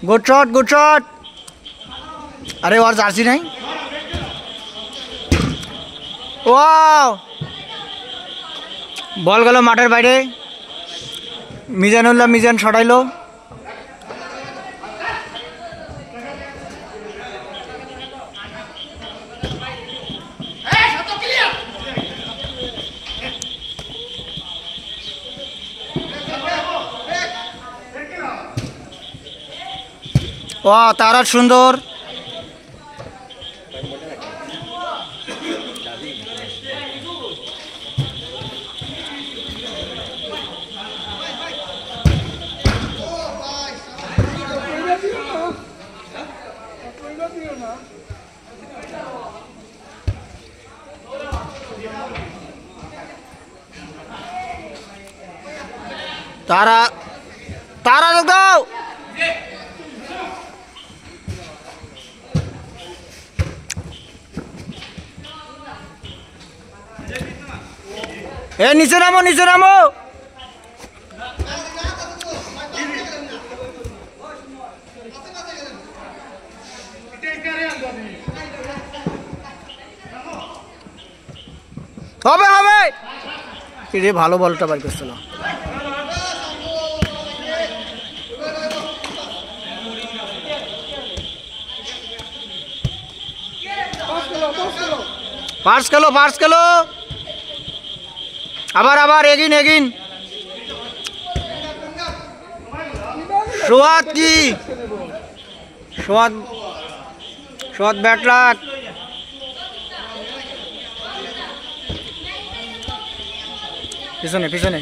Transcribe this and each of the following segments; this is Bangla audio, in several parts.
Good shot good shot. अरे और जार्सी नहीं। वाओ बल गल माठेर बाइरे। मिजानुल्लाह मिजान सटाइलो। वाह तारा सुंदर। तारा तारा लोग दो। ए नीचे नामो नीचे नामो। হবে হবে। রে ভালো বলটা বাইর করছিল। पार्स खेलो आबार आबार एगिन एगिन। सोहात की सोहात बैट लाग। पिछने पिछने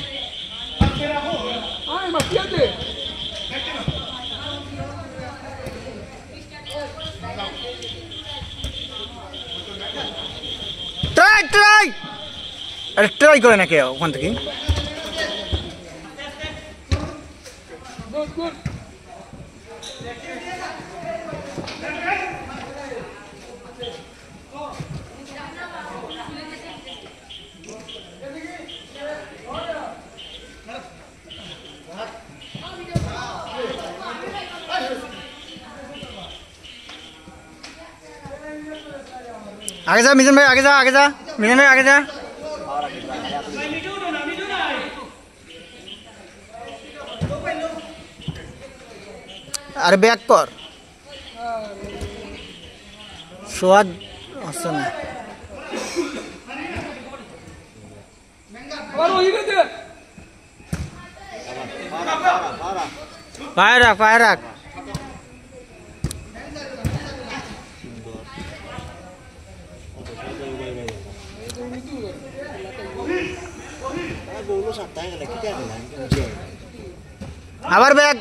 ट्राई ट्राई। अरे ट्राई करे ना क्या ওখান থেকে। आगे जा मिजन भाई आगे जा मिजन भाई आगे जा। अरे बैक कर स्वाद असम फायर रख। आबार बैग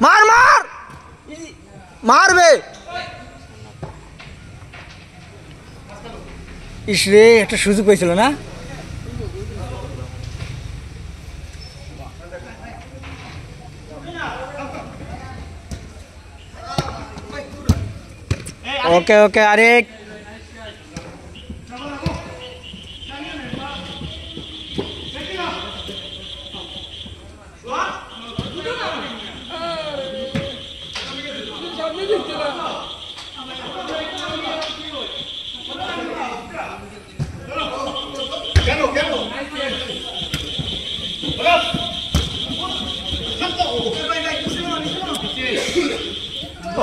मार मार मार बे। इसरे একটা সুযোগ পেয়েছিল না। ओके ओके अरे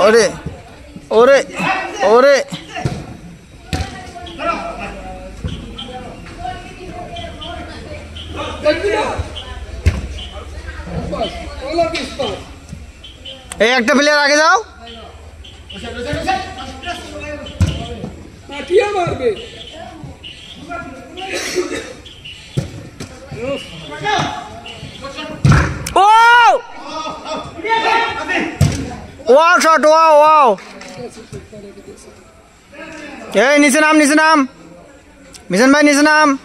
ओरे ओरे ओरे एक प्लेयर आगे जाओ। Wow shot wow wow. नीचे नाम मिशन भाई नीचे नाम।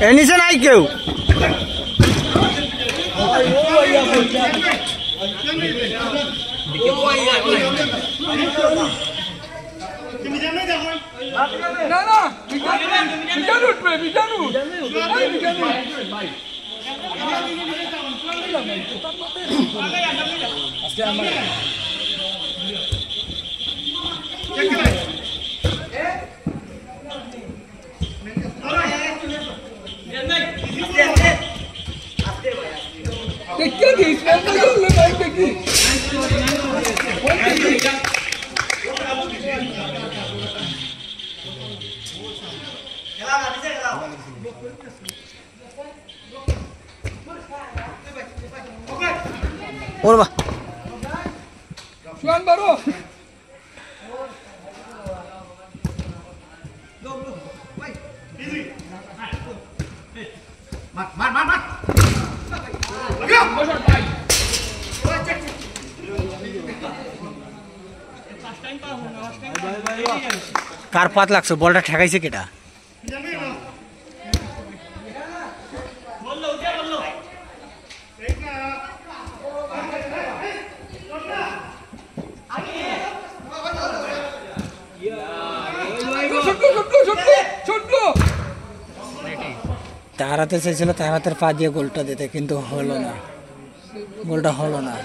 এর নিচে নাই কেউ। Orba. Juan Baro. Mat. কার পাত লাগছে বলটা ঠেকাইছে কেটা? তাহারাতে চাইছিল তাহারাতের পা দিয়ে গোলটা দিতে, কিন্তু হলো না, গোলটা হলো না।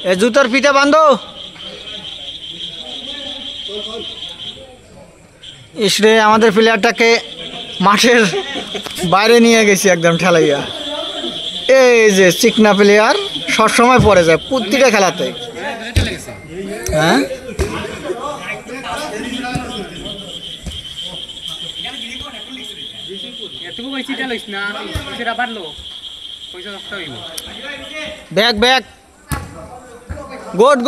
এ জুতার ফিতা বাঁধো। ইসরে আমাদের প্লেয়ারটাকে মাঠের বাইরে নিয়ে গেছি একদম ঠেলাইয়া। এই যে চিকনা প্লেয়ার সবসময় পড়ে যায় প্রতিটা খেলাতে। হ্যাঁ ব্যাক গুড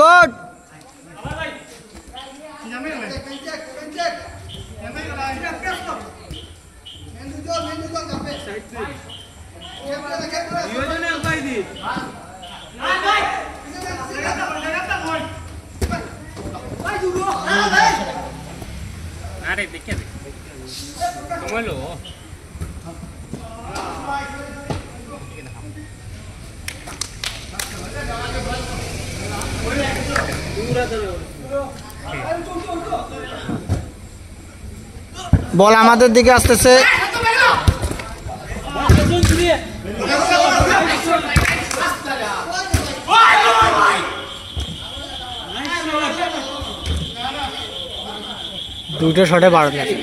বল আমাদের দিকে আসতেছে। দুটো শটে 12 লাগে।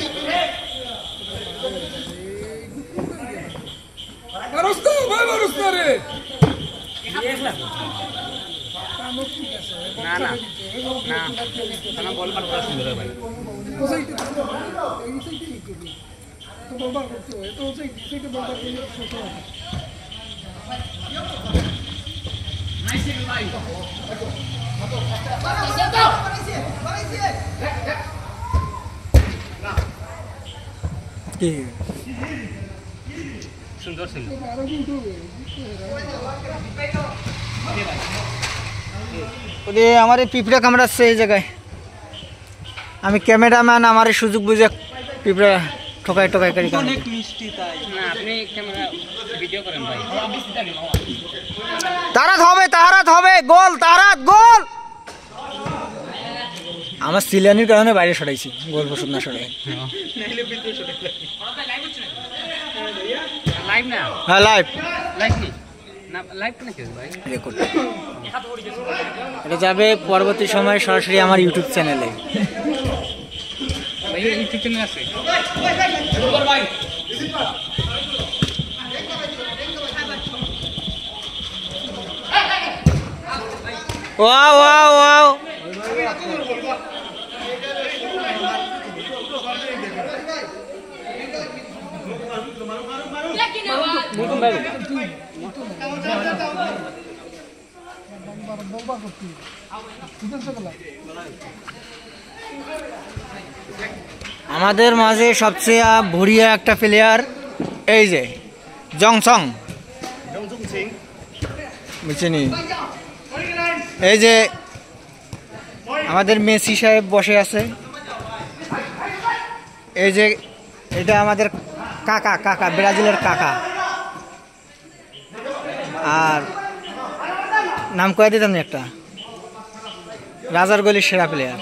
সুন্দর ছিল। আমার এই পিঁপড়া কামড়াচ্ছে এই জায়গায়। আমি ক্যামেরাম্যান, আমার সুযোগ বুঝে পিঁপড়া ঠোকাই করি। তাহারাত হবে গোল। আমার সিলানির কারণে বাইরে সরাইছি, গোল পছন্দ না সরাই। হ্যাঁ লাইভ রেকর্ড। এটা যাবে পরবর্তী সময়ে সরাসরি আমার ইউটিউব চ্যানেলে। ওয়াও bomba আমাদের মাঝে সবচেয়ে ভুরিয়া একটা প্লেয়ার, এই যে জংসং বুঝছেনি। এই যে আমাদের মেসি সাহেব বসে আছে। এই যে এটা আমাদের কাকা, কাকা ব্রাজিলের কাকা। আর নাম কয়ে দিতাম না, একটা রাজার গলির সেরা প্লেয়ার।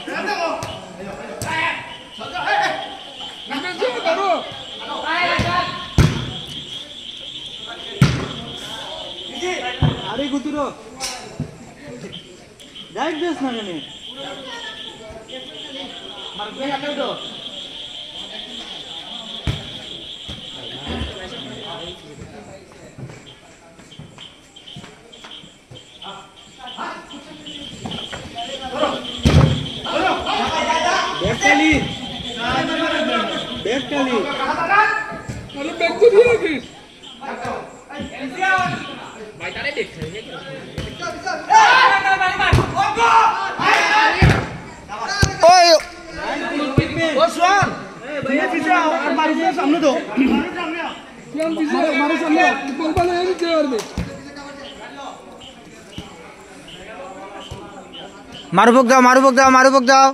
মারুবক দাও, মারুবক দাও, মারুবক দাও,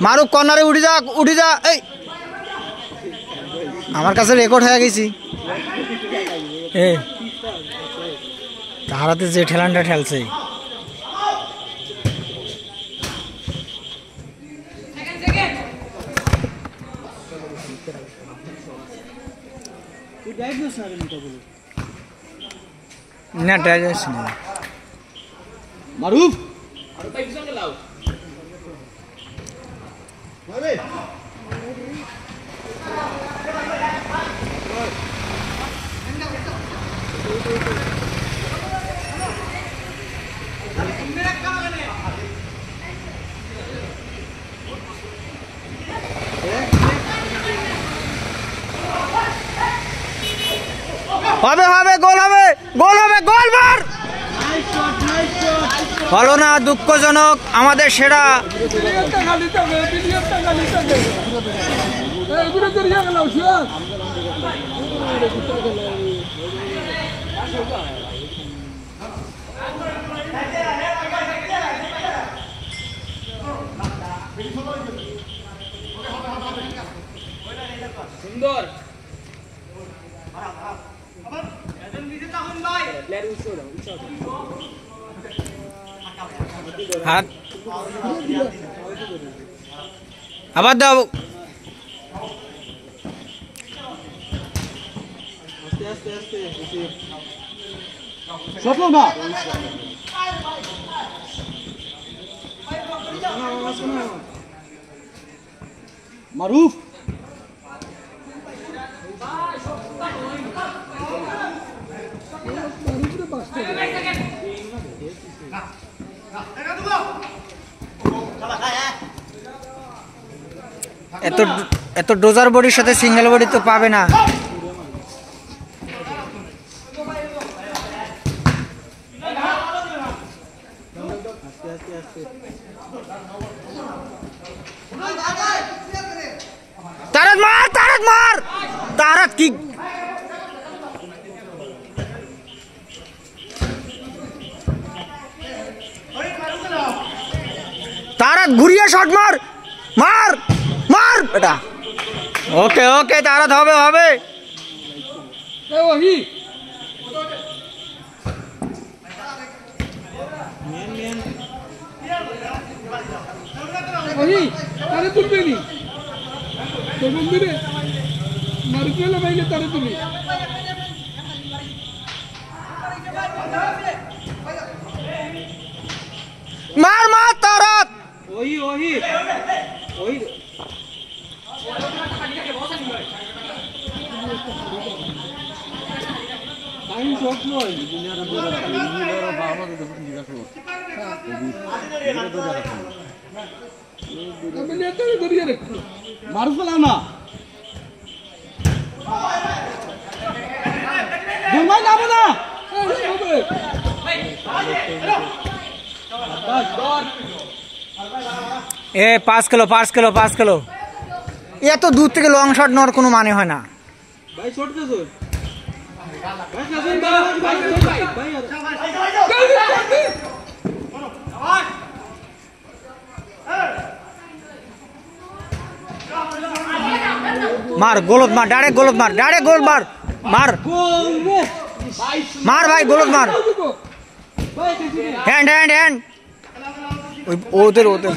মারুক কর্নারে উঠে যা, উঠে যা। এই আমার কাছে রেকর্ড হয়ে গেছি। তাহারাতে যে ঠেলানটা ঠেলছে, না ডাইরেক্ট না মারুফ। হবে হবে, গোল হবে, গোল হবে, গোল মার। হলো না, দুঃখজনক। আমাদের সেরা সুন্দর হাত আবার দাও। মারুফ এত ডোজার বডির সাথে সিঙ্গেল বডি তো পাবে না। তারাত মার, তারাত মার, তারাত কি তারাত ঘুরিয়ে শট মার, মার মার বেটা। ওকে ওকে, তারাত হবে, হবে। মার মার তারাত, ওই ওই ওই টাইম শট নয়, মারু ফেলাও না, ঘুমাই যাবো না। এ 5 কিলো এত দূর থেকে লং শট নেওয়ার কোনো মানে হয় না। মার গোলত মার, ডাইরেক্ট গোলত মার, ডাইরেক্ট গোল মার, মার মার ভাই, গোলত মার, হ্যান্ড হ্যান্ড হ্যান্ড, ওদের ওদের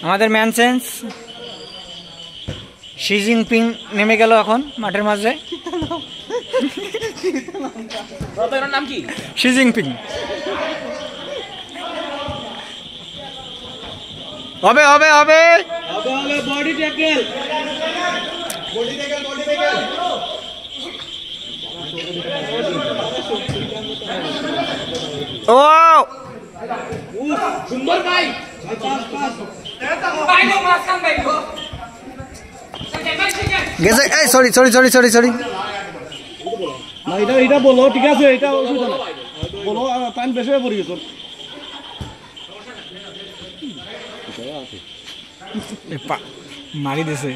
আমাদের ম্যানসেন্স শি জিনপিং নেমে গেল এখন মাঠের মাঝে। নাম কি? Xi Jinping. হবে হবে হবে body tackle, body tackle, body tackle. ও সুন্দর ভাই, গেছে। এই sorry sorry sorry sorry sorry, না এটা বলো, ঠিক আছে, এটা অসুবিধা না, বলো, টাইম বেশি হয়ে পড়ে গেছে। মারি দিছে।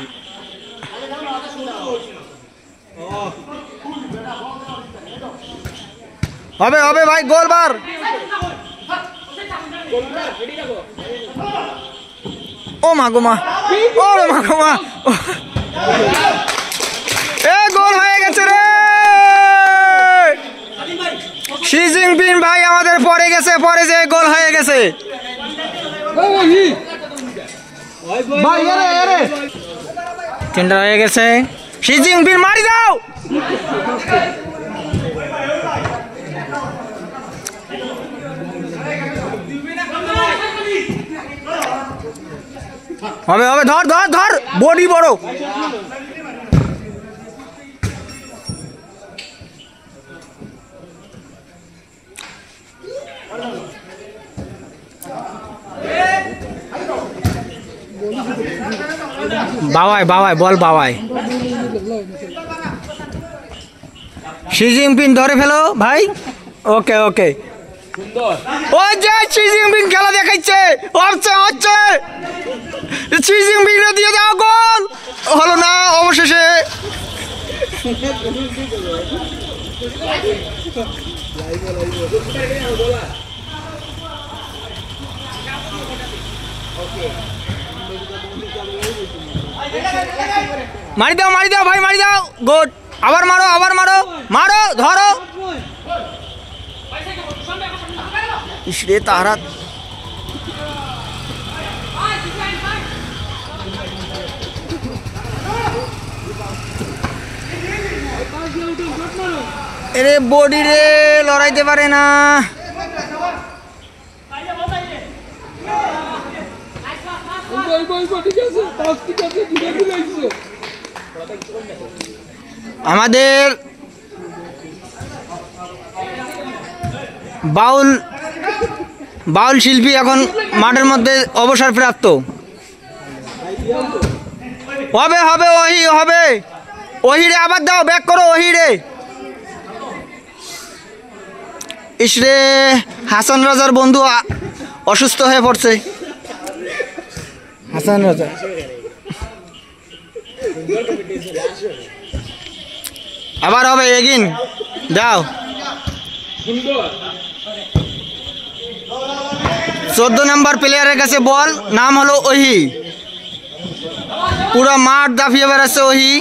হবে হবে ভাই, গোল বার। ও মা গো মা, ও মা গো মা, এ গোল হয়ে গেছে রে। শি জিনপিং ভাই আমাদের পরে গেছে, পরে যে গোল হয়ে গেছে ভাই। এরে এরে তিনটা হয়ে গেছে। শি জিনপিং মারি দাও। হবে হবে, ধর ধর ধর, বডি বড়। বাবাই বাবাই বল, বাবাই। শি জিনপিং ধরে ফেলো ভাই। ওকে ওকে, ওই যে শি জিনপিং খেলা দেখাচ্ছে, হচ্ছে হচ্ছে, শি জিনপিং দিয়ে দাও, গোল হলো না অবশেষে। মারি দাও ভাই, মারি দাও, গুড। আবার মারো, আবার মারো, মারো, ধরো। ইসরে তারা, এরে বডি রে, লড়াইতে পারে না। আমাদের বাউল শিল্পী এখন মাঠের মধ্যে অবসরপ্রাপ্ত। হবে হবে, ওহি হবে, ওহিরে আবার দাও, ব্যাক করো ওহিরে। ইসরে হাসান রাজার বন্ধু অসুস্থ হয়ে পড়ছে। হাসান রাজা আবার হবে, এগিন দাও। 14 নম্বর প্লেয়ারের কাছে বল, নাম হলো ওহি। পুরো মাঠ দাফিয়ে বেড়াচ্ছে ওহি।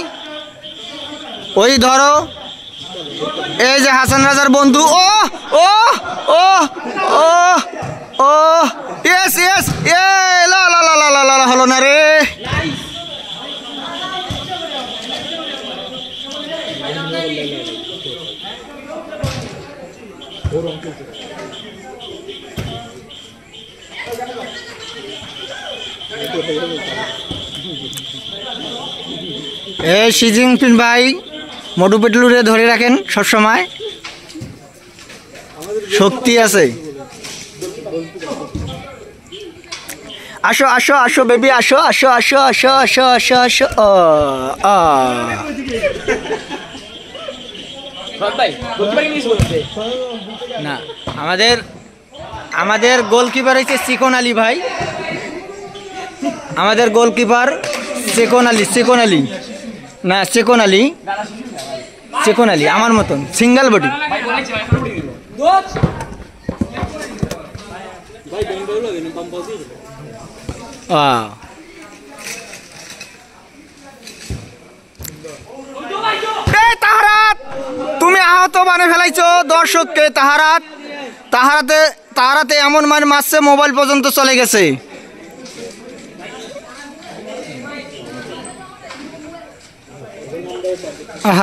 ওহি ধরো, এই যে হাসান রাজার বন্ধু। ও ও ও ও ও, ইয়েস ইয়েস, এ লা লা লা লা লা লা, হলো না রে। এই শি জিনপিং ভাই মোটু পেটলুরে ধরে রাখেন সবসময়, শক্তি আছে। আসো আসো আসো বেবি আসো আসো আসো আসো আসো আসো আসো না আমাদের আমাদের গোলকিপার হচ্ছে চিকন আলী ভাই, আমাদের গোলকিপার চিকন আলী না চিকন আলী আমার মতন সিঙ্গেল বডি। তাহারাত তুমি আহত বানিয়ে ফেলাইছো দর্শককে। তাহারাতে এমন মারছে মোবাইল পর্যন্ত চলে গেছে।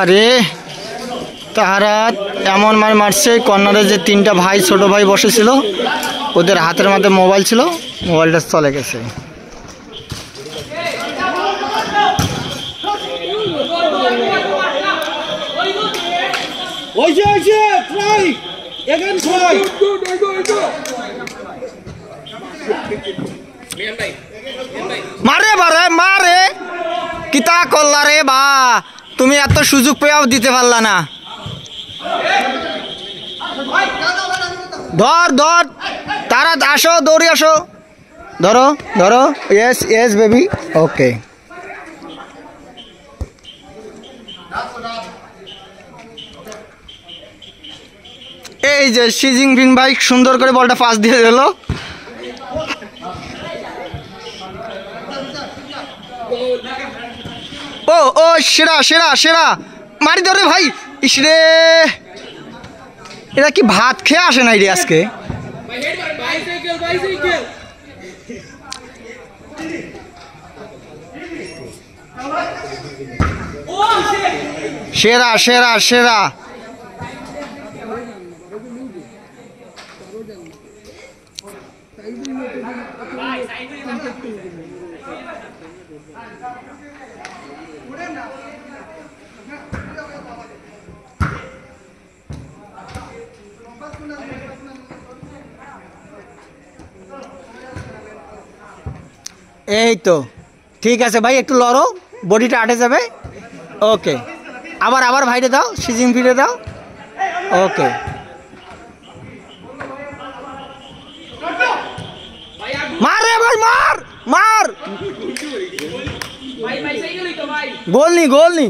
আরে তাহারাত এমন মারছে, কর্নারে যে 3টা ভাই ছোট ভাই বসেছিল ওদের হাতের মধ্যে মোবাইল ছিল, মোবাইলটা চলে গেছে। মারে বারে মারে কিতা করলা রে বা, তুমি এত সুযোগ পেয়েও দিতে পারলা না। ধর ধর তারা আসো, দৌড়ি আসো, ধরো ধরো। ইয়েস ইয়েস বেবি, ওকে। এই যে শি জিনপিং ভাই সুন্দর করে বলটা পাস দিয়ে দিল। ও ও সেরা সেরা সেরা মারি ধরে ভাই। ইসরে এরা কি ভাত খেয়ে আসে নাই রে আজকে। সেরা সেরা সেরা এই তো ঠিক আছে ভাই, একটু লড়ো, বডিটা আটে যাবে। ওকে, আবার আবার ভাইরে দাও, সিজিং ফিরে দাও। ওকে, মার রে ভাই, মার মার। গোল নি গোল নি।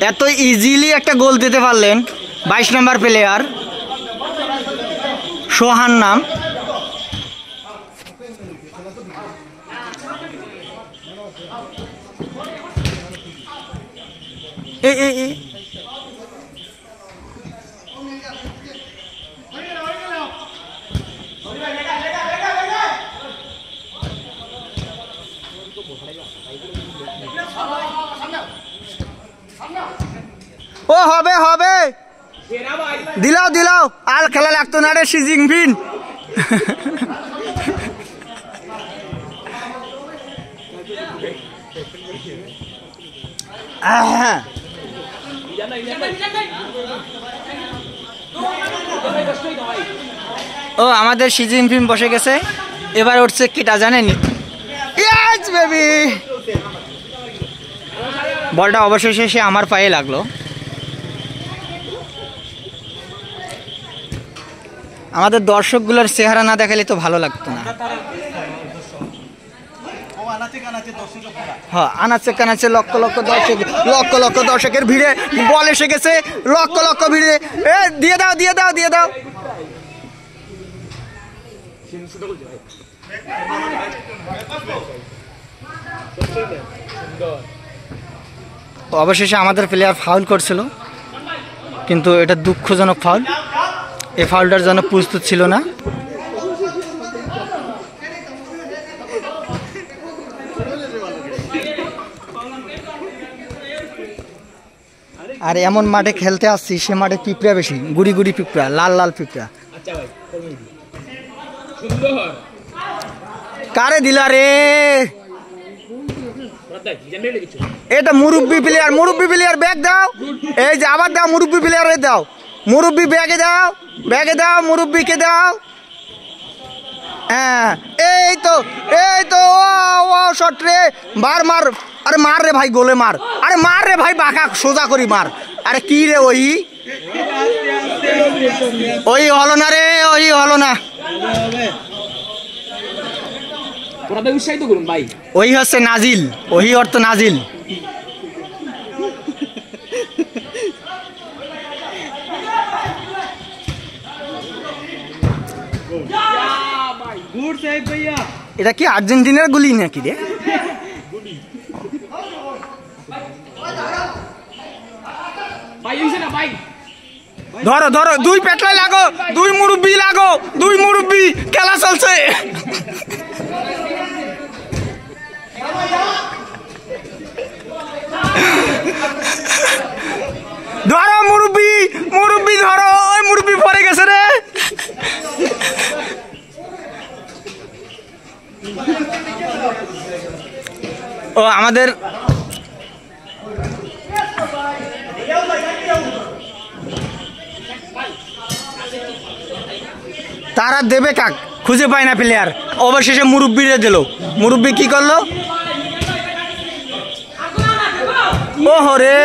এত ইজিলি একটা গোল দিতে পারলেন 22 নম্বর প্লেয়ার সোহান নাম। ও হবে হবে, দিলাও দিলাও, আর খেলা লাগতো না রে শি জিনপিং। ও আমাদের শি জিনপিং বসে গেছে, এবার উঠছে কিটা জানেনি। ইয়েস বেবি, বলটা অবশেষে সে আমার পায়ে লাগলো। আমাদের দর্শকগুলোর চেহারা না দেখালে তো ভালো লাগতো না। হ্যাঁ, আনাচে কানাচে লক্ষ লক্ষ দর্শকের ভিড়ে বল এসে গেছে, লক্ষ লক্ষ ভিড়ে। এ দিয়ে দাও দিয়ে দাও দিয়ে দাও। অবশেষে আমাদের প্লেয়ার ফাউল করছিল, কিন্তু এটা দুঃখজনক ফাউল। এই ফাউলটার জন্য প্রস্তুত ছিল না। আর এমন মাঠে খেলতে আসছি, সে মাঠে পিঁপড়া বেশি, গুড়ি গুড়ি পিঁপড়া, লাল লাল পিঁপড়া। কারে দিলা রে? এটা মুরব্বী প্লেয়ার ব্যাগ দাও। এই যে আবার দাও, মুরব্বী প্লেয়ারে দাও। মুরব্বি ব্যাগে দাও মুরব্বিকে দাও। হ্যাঁ এই তো ও শট রে, মার আরে মার রে ভাই, গোলে মার, আরে মার রে ভাই, বাঁকা সোজা করি মার। আরে কি রে ওই হলো না রে, ওই হলো না। উৎসাহিত করুন ভাই। ওই হচ্ছে নাজিল, ওই অর্থ নাজিল। এটা কি আর্জেন্টিনার গুলি নাকি রে? ধরো ধরো, দুই পেটলাই লাগো, দুই মুরব্বি খেলা চলছে। ধরো মুরব্বি ধরো, ওই মুরব্বি পড়ে গেছে রে। ও আমাদের তারা দেবে কাক, খুঁজে পায় না প্লেয়ার, অবশেষে মুরব্বিরে দিল। মুরব্বি কি করলো? ওহো রে,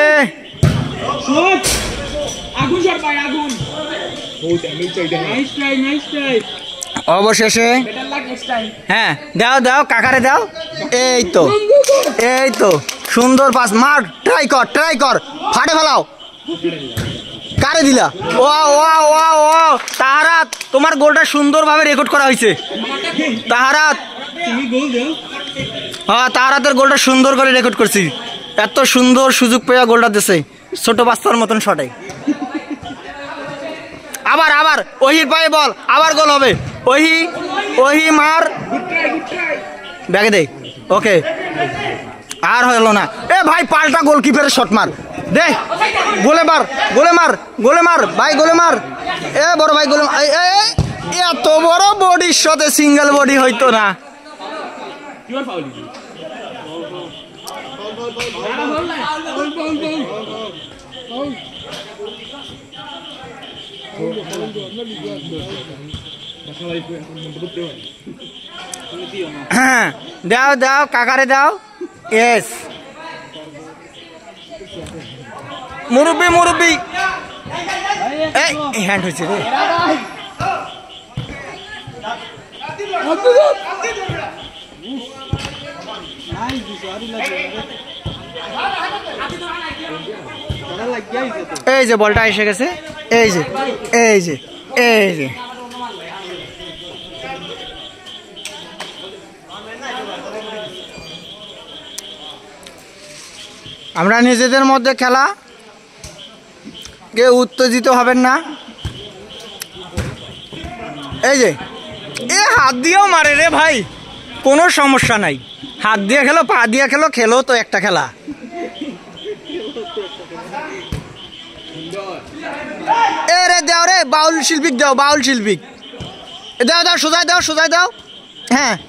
অবশেষে হ্যাঁ দাও কাকারে দাও। এই তো সুন্দর পাস, মার, ট্রাই কর, ফাটে ফেলাও। কারে দিলা? ও তাহারাত, তোমার গোলটা সুন্দরভাবে রেকর্ড করা হয়েছে। তাহারাতের গোলটা সুন্দর করে রেকর্ড করছি। এত সুন্দর সুযোগ পেয়ে গোলটা দিছে, ছোট বাচ্চার মতন শটে। আবার ওহির পায়ে বল, আবার গোল হবে। ওহি মার, ব্যাগে দে। ওকে, আর হলো না। এ ভাই পাল্টা গোলকিপারের শট মার দে, গোলে মার ভাই, গোলে মার। এ বড় ভাই গোলে, এত বড় বডির সাথে সিঙ্গেল বডি হইতো না। হ্যাঁ দাও কাকারে দাও। ইয়েস, মুরব্বি এই হ্যান্ড হয়েছে রে। এই যে বলটা এসে গেছে, এই যে আমরা নিজেদের মধ্যে খেলা, কেউ উত্তেজিত হবেন না। এই যে হাত দিয়েও মারে রে ভাই, কোনো সমস্যা নাই। হাত দিয়ে খেলো, পা দিয়ে খেলো তো একটা খেলা। এ রে দাও রে, বাউল শিল্পী দাও, সোজাই দাও।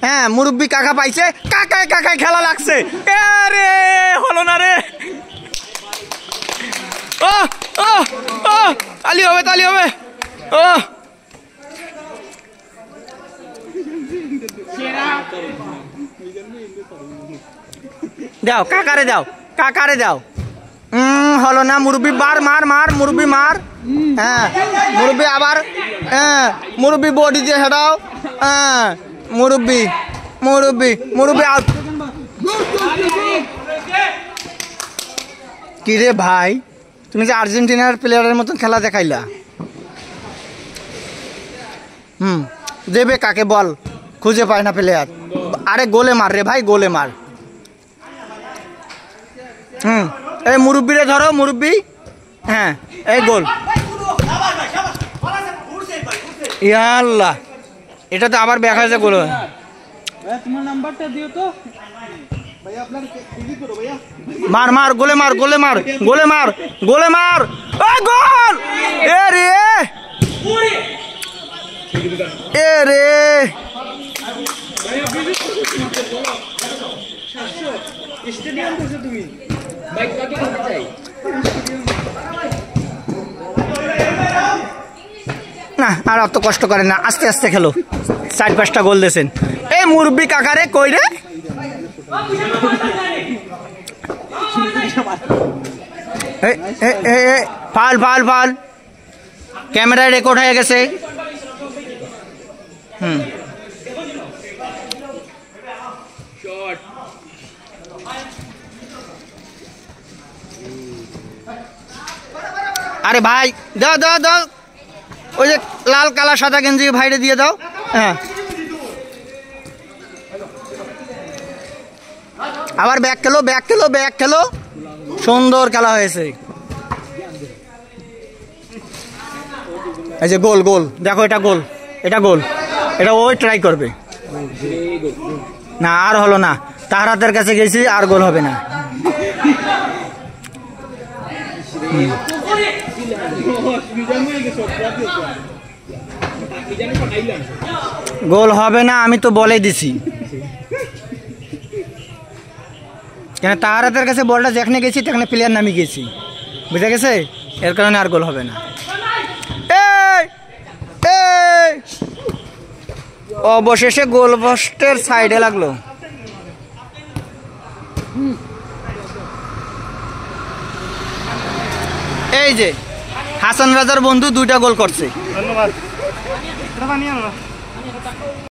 হ্যাঁ মুরব্বি কাকা পাইছে, কাকায় খেলা লাগছে। রে হলো না রে। ও তালি হবে। দাও কাকারে দাও। হলো না, মুরব্বি মার মুরব্বি মার। হ্যাঁ মুরব্বি আবার, মুরব্বি বডি দিয়ে হেঁটাও। মুরব্বি আউট। কি রে ভাই, তুমি যে আর্জেন্টিনার প্লেয়ারের মতন খেলা দেখাইলা। দেবে কাকে বল, খুঁজে পায় না প্লেয়ার। আরে গোলে মার রে ভাই, গোলে মার। এই মুরব্বিরে ধরো, মুরব্বি। হ্যাঁ এই গোল। ইয়াল্লাহ, এটা তো আবার ব্যাক হয়েছে গোল। তোমার নাম্বারটা দিও তো ভাই, আপনার ডিলিট করো ভাইয়া। মার গোলে মার। ওই গোল! এ রে স্টেডিয়াম করছো তুমি ভাই, কাকে খেলতে চাই? না আর অত কষ্ট করে না, আস্তে আস্তে খেলো। 4-5টা গোল দিয়েছেন। এই মুরব্বি কাকারে কই রে? ফাল ফাল ফাল, ক্যামেরায় রেকর্ড হয়ে গেছে। আরে ভাই দাও দাও দাও, ওই যে লাল কালা সাদা গেঞ্জি ভাইরে দিয়ে দাও। হ্যাঁ, আবার ব্যাক খেলো, ব্যাক খেলো, ব্যাক খেলো। সুন্দর খেলা হয়েছে। এই যে গোল গোল, দেখো এটা গোল, এটা গোল, এটা ওই ট্রাই করবে না। আর হলো না, তাহারাতের কাছে গেছি, আর গোল হবে না। গোল হবে না, আমি তো বলে দিছি। কেন তাহারাতের কাছে বলটা যেখানে গেছি সেখানে প্লেয়ার নামিয়ে গেছি, বুঝা গেছে? এর কারণে আর গোল হবে না। অবশেষে গোল পোস্টের সাইডে লাগলো। এই যে হাসান রাজার বন্ধু 2টা গোল করছে। ধন্যবাদ।